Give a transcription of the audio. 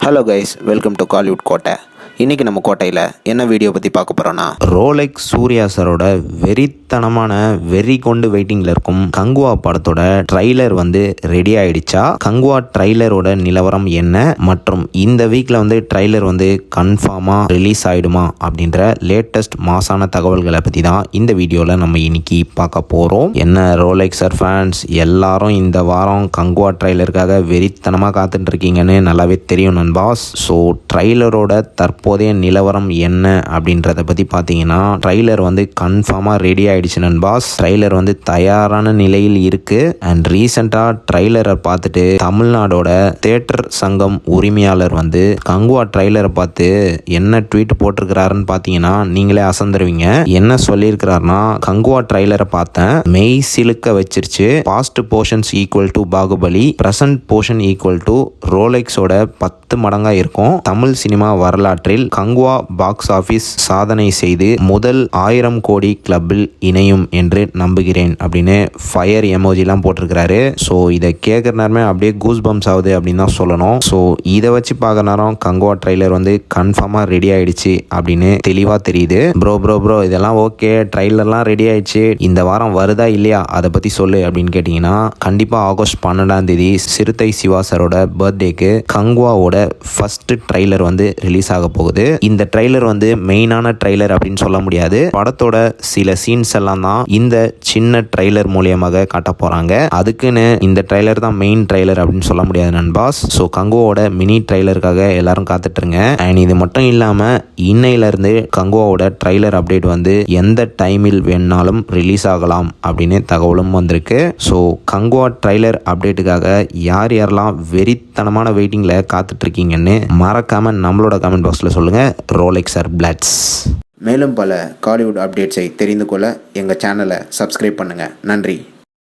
Hello guys, welcome to Kollywood கோட்டை. இன்றைக்கி நம்ம கோட்டையில் என்ன வீடியோ பற்றி பார்க்க போகிறோன்னா, ரோலெக்ஸ் சூர்யா சாரோட வெறித்தனமான வெறி கொண்டு வெயிட்டிங்கில் இருக்கும் கங்குவா படத்தோட ட்ரைலர் ரெடி ஆகிடுச்சா, கங்குவா ட்ரைலரோட நிலவரம் என்ன, மற்றும் இந்த வீக்கில் ட்ரைலர் கன்ஃபார்மாக ரிலீஸ் ஆகிடுமா அப்படின்ற லேட்டஸ்ட் மாசான தகவல்களை பற்றி தான் இந்த வீடியோவில் நம்ம இன்னைக்கு பார்க்க போகிறோம். என்ன ரோலெக்ஸர் ஃபேன்ஸ் எல்லாரும் இந்த வாரம் கங்குவா ட்ரைலருக்காக வெறித்தனமாக காத்துட்டு இருக்கீங்கன்னு நல்லாவே தெரியும் நண்பாஸ். ஸோ ட்ரைலரோட தற்போதைய நிலவரம் என்ன அப்படின்றத பற்றி பார்த்தீங்கன்னா, ட்ரைலர் கன்ஃபார்மாக ரெடி ஆகிடுச்சு நண்பாஸ். ட்ரைலர் தயாரான நிலையில் இருக்குது. அண்ட் ரீசெண்டாக ட்ரைலரை பார்த்துட்டு தமிழ்நாடோட தியேட்டர் சங்கம் உரிமையாளர் கங்குவா ட்ரைலரை பார்த்து என்ன ட்வீட் போட்டிருக்கிறாருன்னு பார்த்தீங்கன்னா நீங்களே அசந்துருவீங்க. என்ன சொல்லியிருக்கிறாருன்னா, கங்குவா ட்ரைலரை பார்த்தேன், மெய் சிலுக்க வச்சிருச்சு. Past portions equal to Baahubali, present portion equal to ரோலெக்ஸோட 10 மடங்கா இருக்கும். தமிழ் சினிமா வரலாற்றில் கங்குவா பாக்ஸ் ஆபீஸ் சாதனை செய்து முதல் 1000 கோடி கிளப்பில் இணையும் என்று நம்புகிறேன் அப்படின்னு ஃபயர் எமோஜிலாம் போட்டிருக்கிறாரு. ஸோ இதை கேட்குற நேரமே அப்படியே கூஸ் பம்ஸ் ஆகுது அப்படின்னு தான் சொல்லணும். ஸோ இதை வச்சு பார்க்குற நேரம் கங்குவா ட்ரைலர் கன்ஃபார்மாக ரெடி ஆயிடுச்சு அப்படின்னு தெளிவாக தெரியுது. ப்ரோ இதெல்லாம் ஓகே, ட்ரைலர்லாம் ரெடி ஆயிடுச்சு, இந்த வாரம் வருதா இல்லையா அதை பற்றி சொல்லு அப்படின்னு கேட்டிங்கன்னா, கண்டிப்பாக ஆகஸ்ட் 12ஆம் தேதி சிறுத்தை சிவா சாரோட பர்த்டேக்கு கங்குவாவோட ஃபர்ஸ்ட் ட்ரைலர் ரிலீஸ் ஆக போகுது. இந்த ட்ரைலர் மெயினான ட்ரைலர் அப்படின்னு சொல்ல முடியாது. படத்தோட சில சீன்ஸ் எல்லாம் தான் இந்த சின்ன ட்ரைலர் மூலியமாக காட்ட போறாங்க. அதுக்குன்னு இந்த ட்ரைலர் தான் மெயின் ட்ரைலர் அப்படின்னு சொல்ல முடியாது நண்பாஸ். ஸோ கங்குவாவோட மினி ட்ரைலருக்காக எல்லாரும் காத்துட்டுருங்க. அண்ட் இது மட்டும் இல்லாம இன்னையிலிருந்து கங்குவாவோட ட்ரைலர் அப்டேட் எந்த டைமில் வேணாலும் ரிலீஸ் ஆகலாம் அப்படின்னு தகவலும் வந்திருக்கு. ஸோ கங்குவா ட்ரைலர் அப்டேட்டுக்காக யாரெல்லாம் வெறித்தனமான வெயிட்டிங்ல காத்துட்டு இருக்கீங்கன்னு மறக்காம நம்மளோட கமெண்ட் பாக்ஸில் சொல்லுங்கள். ரோலெக்ஸர் பிளட்ஸ். மேலும் பல காலிவுட் அப்டேட்ஸை தெரிந்து கொள்ள எங்கள் சேனலை சப்ஸ்கிரைப் பண்ணுங்கள். நன்றி.